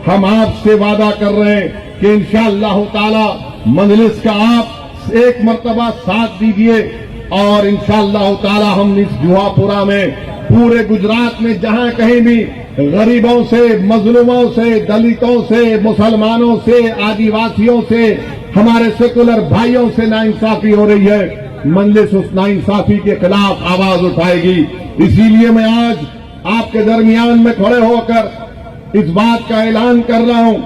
हम आपसे वादा कर रहे हैं कि इंशाअल्लाह ताला मजलिस का आप एक मर्तबा साथ दीजिए और इंशाअल्लाह ताला हम इस जुहापुरा में पूरे गुजरात में जहां कहीं भी गरीबों से, मजलूमों से, दलितों से, मुसलमानों से, आदिवासियों से, हमारे सेकुलर भाइयों से नाइंसाफी हो रही है, मजलिस उस नाइंसाफी के खिलाफ आवाज उठाएगी। इसीलिए मैं आज आपके दरमियान में खड़े होकर इस बात का ऐलान कर रहा हूं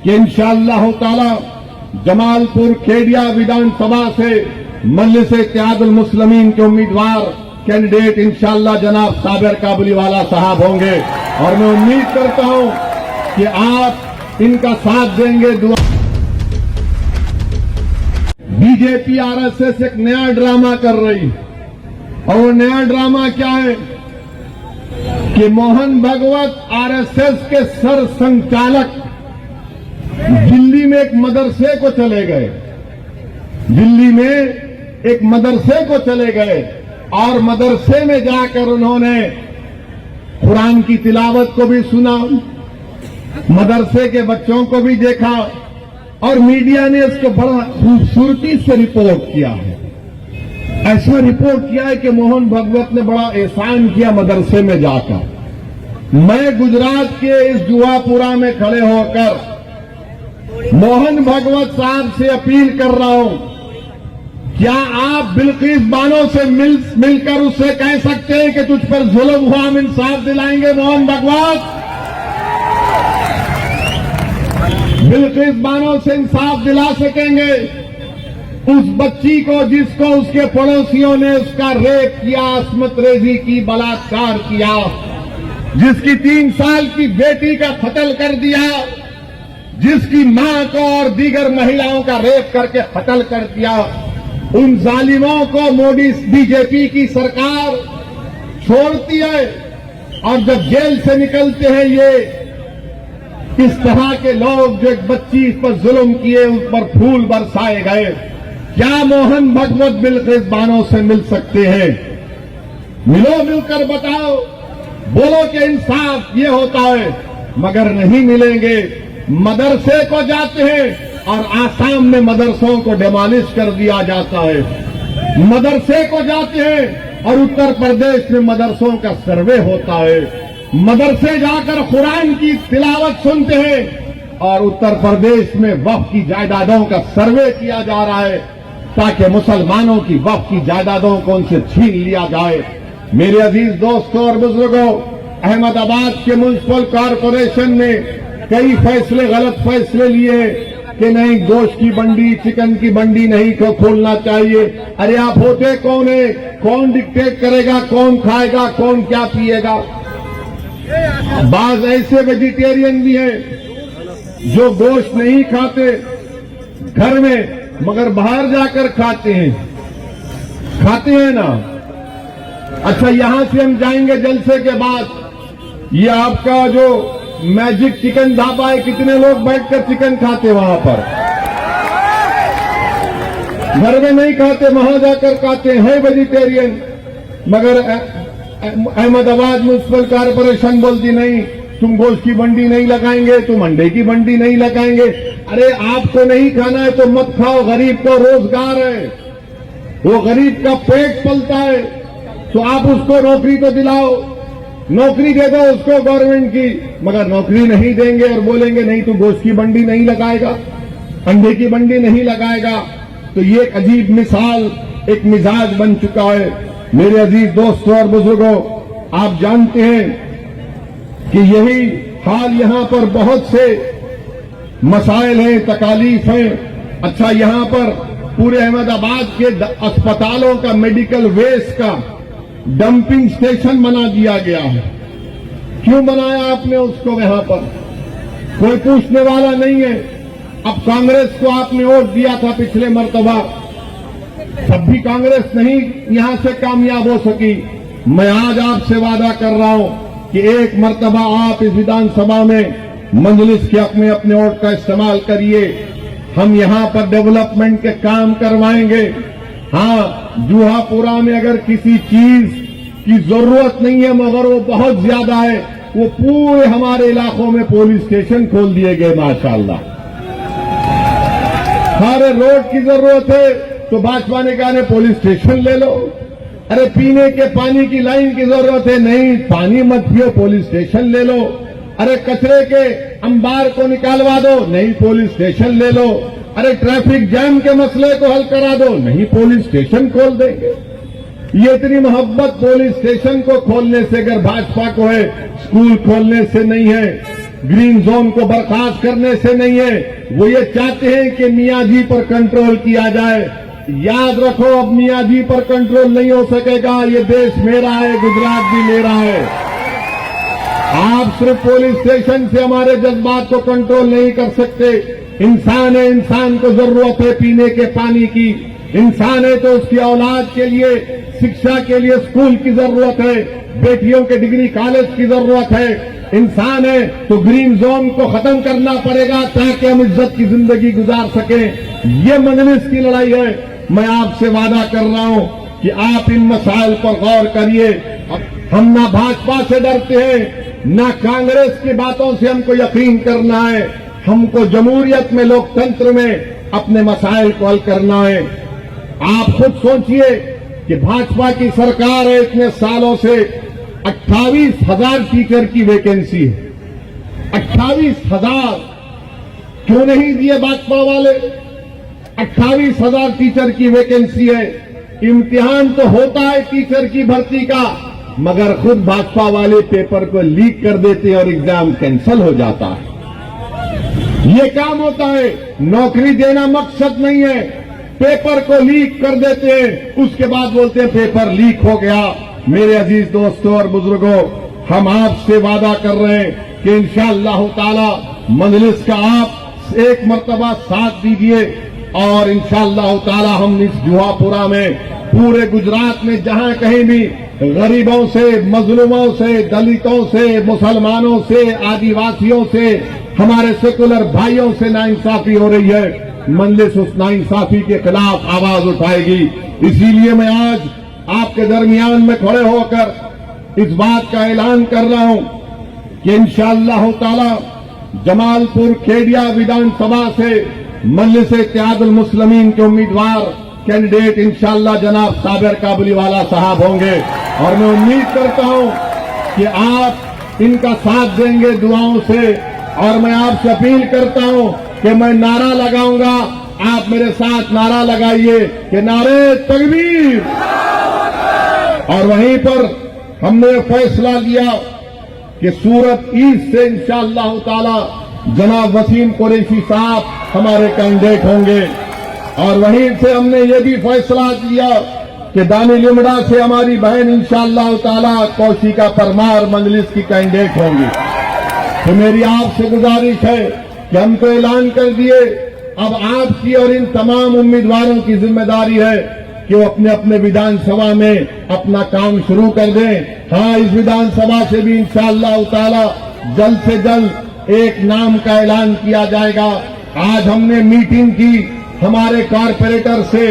कि इंशाअल्लाह ताला जमालपुर खेड़िया विधानसभा से मजलिस इत्तेहादुल मुस्लिमीन के उम्मीदवार कैंडिडेट इंशाअल्लाह जनाब साबिर काबुलीवाला साहब होंगे और मैं उम्मीद करता हूं कि आप इनका साथ देंगे। दुआ। बीजेपी आरएसएस एक नया ड्रामा कर रही और वो नया ड्रामा क्या है कि मोहन भागवत आरएसएस के सर संचालक दिल्ली में एक मदरसे को चले गए, दिल्ली में एक मदरसे को चले गए और मदरसे में जाकर उन्होंने कुरान की तिलावत को भी सुना, मदरसे के बच्चों को भी देखा और मीडिया ने इसको बड़ा खूबसूरती से रिपोर्ट किया है। ऐसा रिपोर्ट किया है कि मोहन भागवत ने बड़ा एहसान किया मदरसे में जाकर। मैं गुजरात के इस जुहापुरा में खड़े होकर मोहन भागवत साहब से अपील कर रहा हूं, क्या आप बिल्किस बानो से मिलकर उससे कह सकते हैं कि तुझ पर जुल्म हुआ, हम इंसाफ दिलाएंगे? मोहन भागवत बिल्किस बानो से इंसाफ दिला सकेंगे? उस बच्ची को जिसको उसके पड़ोसियों ने उसका रेप किया, असमत रेजी की, बलात्कार किया, जिसकी 3 साल की बेटी का कत्ल कर दिया, जिसकी मां को और दीगर महिलाओं का रेप करके कत्ल कर दिया, उन जालिमों को मोदी बीजेपी की सरकार छोड़ती है और जब जेल से निकलते हैं ये इस तरह के लोग जो एक बच्ची पर जुल्म किए उस पर फूल बरसाए गए, क्या मोहन भागवत बिल्किस बानो से मिल सकते हैं? मिलो, मिलकर बताओ, बोलो कि इंसाफ ये होता है, मगर नहीं मिलेंगे। मदरसे को जाते हैं और आसाम में मदरसों को डिमोलिश कर दिया जाता है, मदरसे को जाते हैं और उत्तर प्रदेश में मदरसों का सर्वे होता है, मदरसे जाकर कुरान की तिलावत सुनते हैं और उत्तर प्रदेश में वक्फ की जायदादों का सर्वे किया जा रहा है ताकि मुसलमानों की वक्फ की जायदादों को उनसे छीन लिया जाए। मेरे अजीज दोस्तों और बुजुर्गों, अहमदाबाद के म्युनिसिपल कॉरपोरेशन ने कई फैसले, गलत फैसले लिए कि नहीं गोश्त की मंडी, चिकन की मंडी नहीं को खोलना चाहिए। अरे आप होते कौन है? कौन डिक्टेट करेगा? कौन खाएगा? कौन क्या पिएगा? बाज ऐसे वेजिटेरियन भी हैं जो गोश्त नहीं खाते घर में, मगर बाहर जाकर खाते हैं ना। अच्छा, यहां से हम जाएंगे जलसे के बाद, ये आपका जो मैजिक चिकन ढाबा है, कितने लोग बैठकर चिकन खाते वहां पर? घर में नहीं खाते, वहां जाकर खाते हैं वेजिटेरियन। मगर अहमदाबाद म्युनिसिपल कॉरपोरेशन बोलती नहीं, तुम गोश्त की मंडी नहीं लगाएंगे, तुम अंडे की मंडी नहीं लगाएंगे। अरे आपको नहीं खाना है तो मत खाओ, गरीब को रोजगार है, वो गरीब का पेट पलता है, तो आप उसको नौकरी तो दिलाओ, नौकरी दे दो उसको गवर्नमेंट की। मगर नौकरी नहीं देंगे और बोलेंगे नहीं तू गोश्त की मंडी नहीं लगाएगा, अंडे की मंडी नहीं लगाएगा। तो ये एक अजीब मिसाल, एक मिजाज बन चुका है। मेरे अजीज दोस्तों और बुजुर्गों, आप जानते हैं कि यही हाल यहां पर बहुत से मसाइल हैं, तकालीफ हैं। अच्छा, यहां पर पूरे अहमदाबाद के अस्पतालों का मेडिकल वेस्ट का डंपिंग स्टेशन बना दिया गया है। क्यों बनाया आपने उसको? यहां पर कोई पूछने वाला नहीं है। अब कांग्रेस को आपने वोट दिया था पिछले मर्तबा, तब भी कांग्रेस नहीं यहां से कामयाब हो सकी। मैं आज आपसे वादा कर रहा हूं कि एक मर्तबा आप इस विधानसभा में मजलिस के अपने अपने वोट का इस्तेमाल करिए। हम यहां पर डेवलपमेंट के काम करवाएंगे। हाँ, जुहापुरा में अगर किसी चीज की जरूरत नहीं है मगर वो बहुत ज्यादा है वो पूरे हमारे इलाकों में पुलिस स्टेशन खोल दिए गए माशाअल्लाह। सारे रोड की जरूरत है तो भाजपा ने कहा पुलिस स्टेशन ले लो। अरे पीने के पानी की लाइन की जरूरत है, नहीं पानी मत पियो, पुलिस स्टेशन ले लो। अरे कचरे के अंबार को निकालवा दो, नहीं पुलिस स्टेशन ले लो। अरे ट्रैफिक जैम के मसले को हल करा दो, नहीं पुलिस स्टेशन खोल देंगे। ये इतनी मोहब्बत पुलिस स्टेशन को खोलने से अगर भाजपा को है, स्कूल खोलने से नहीं है, ग्रीन जोन को बर्खास्त करने से नहीं है। वो ये चाहते हैं कि मियां जी पर कंट्रोल किया जाए। याद रखो, अब मियां जी पर कंट्रोल नहीं हो सकेगा। ये देश मेरा है, गुजरात भी मेरा है। आप सिर्फ पुलिस स्टेशन से हमारे जज्बात को कंट्रोल नहीं कर सकते। इंसान है, इंसान को जरूरत है पीने के पानी की। इंसान है तो उसकी औलाद के लिए शिक्षा के लिए स्कूल की जरूरत है, बेटियों के डिग्री कॉलेज की जरूरत है। इंसान है तो ग्रीन जोन को खत्म करना पड़ेगा ताकि हम इज्जत की जिंदगी गुजार सकें। ये मजलिस की लड़ाई है। मैं आपसे वादा कर रहा हूं कि आप इन मसाइल पर गौर करिए। हम ना भाजपा से डरते हैं, ना कांग्रेस की बातों से हमको यकीन करना है। हमको जमहूरियत में, लोकतंत्र में अपने मसाइल को हल करना है। आप खुद सोचिए कि भाजपा की सरकार है, इतने सालों से 28,000 टीचर की वैकेंसी है। 28,000 क्यों नहीं दिए भाजपा वाले? 28,000 टीचर की वैकेंसी है। इम्तिहान तो होता है टीचर की भर्ती का, मगर खुद भाजपा वाले पेपर को लीक कर देते हैं और एग्जाम कैंसिल हो जाता है। ये काम होता है। नौकरी देना मकसद नहीं है, पेपर को लीक कर देते हैं, उसके बाद बोलते हैं पेपर लीक हो गया। मेरे अजीज दोस्तों और बुजुर्गों, हम आपसे वादा कर रहे हैं कि इंशाअल्लाह ताला मजलिस का आप एक मर्तबा साथ दीजिए और इंशाअल्लाह ताला हम इस जुहापुरा में, पूरे गुजरात में जहां कहीं भी गरीबों से, मजलूमों से, दलितों से, मुसलमानों से, आदिवासियों से, हमारे सेकुलर भाइयों से नाइंसाफी हो रही है, मजलिस उस नाइंसाफी के खिलाफ आवाज उठाएगी। इसीलिए मैं आज आपके दरमियान में खड़े होकर इस बात का ऐलान कर रहा हूं कि इंशाअल्लाह ताला जमालपुर खेड़िया विधानसभा से मजलिस इत्तेहादुल मुस्लिमीन के उम्मीदवार कैंडिडेट इंशाअल्लाह जनाब साबिर काबुलीवाला साहब होंगे। और मैं उम्मीद करता हूं कि आप इनका साथ देंगे दुआओं से। और मैं आपसे अपील करता हूं कि मैं नारा लगाऊंगा, आप मेरे साथ नारा लगाइए कि नारे तकबीर। और वहीं पर हमने फैसला लिया कि सूरत ईस्ट से इंशाअल्लाह ताला जनाब वसीम कुरैशी साहब हमारे कैंडिडेट होंगे। और वहीं से हमने ये भी फैसला किया कि दानी लिमड़ा से हमारी बहन इंशाअल्लाह ताला कौशिका परमार मजलिस की कैंडिडेट होंगी। तो मेरी आपसे गुजारिश है कि हम तो ऐलान कर दिए, अब आपकी और इन तमाम उम्मीदवारों की जिम्मेदारी है कि वो अपने अपने विधानसभा में अपना काम शुरू कर दें। हाँ, इस विधानसभा से भी इंशाअल्लाह ताला जल्द से जल्द एक नाम का ऐलान किया जाएगा। आज हमने मीटिंग की हमारे कारपोरेटर से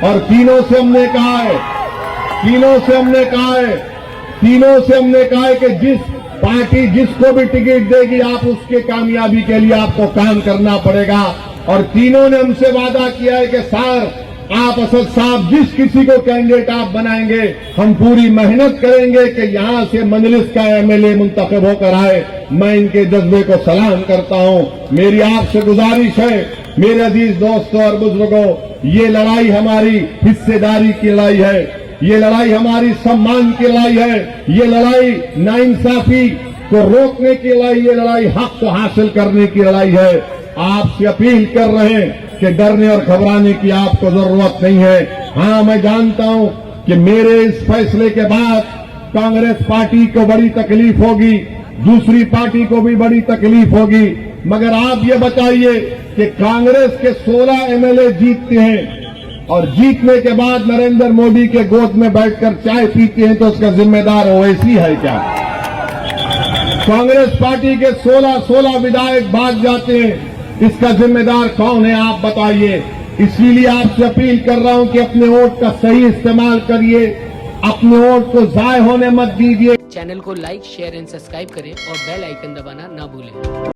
और तीनों से हमने कहा है कि जिस पार्टी जिसको भी टिकट देगी आप उसके कामयाबी के लिए आपको काम करना पड़ेगा। और तीनों ने हमसे वादा किया है कि सर आप असद साहब जिस किसी को कैंडिडेट आप बनाएंगे हम पूरी मेहनत करेंगे कि यहां से मजलिस का एमएलए मुंतखब होकर आए। मैं इनके जज्बे को सलाम करता हूं। मेरी आपसे गुजारिश है मेरे अजीज दोस्तों और बुजुर्गों, ये लड़ाई हमारी हिस्सेदारी की लड़ाई है, ये लड़ाई हमारी सम्मान की लड़ाई है, ये लड़ाई नाइंसाफी को रोकने की लड़ाई, ये लड़ाई हक को हासिल करने की लड़ाई है। आपसे अपील कर रहे हैं कि डरने और घबराने की आपको जरूरत नहीं है। हाँ, मैं जानता हूं कि मेरे इस फैसले के बाद कांग्रेस पार्टी को बड़ी तकलीफ होगी, दूसरी पार्टी को भी बड़ी तकलीफ होगी, मगर आप ये बताइए कि कांग्रेस के 16 एमएलए जीतते हैं और जीतने के बाद नरेंद्र मोदी के गोद में बैठकर चाय पीते हैं, तो उसका जिम्मेदार ओवैसी है क्या? कांग्रेस पार्टी के 16 विधायक भाग जाते हैं, इसका जिम्मेदार कौन है आप बताइए। इसीलिए आपसे अपील कर रहा हूं कि अपने वोट का सही इस्तेमाल करिए। अपने वोट को जाय होने मत दीजिए। चैनल को लाइक शेयर एंड सब्सक्राइब करें और बेल आइकन दबाना ना भूलें।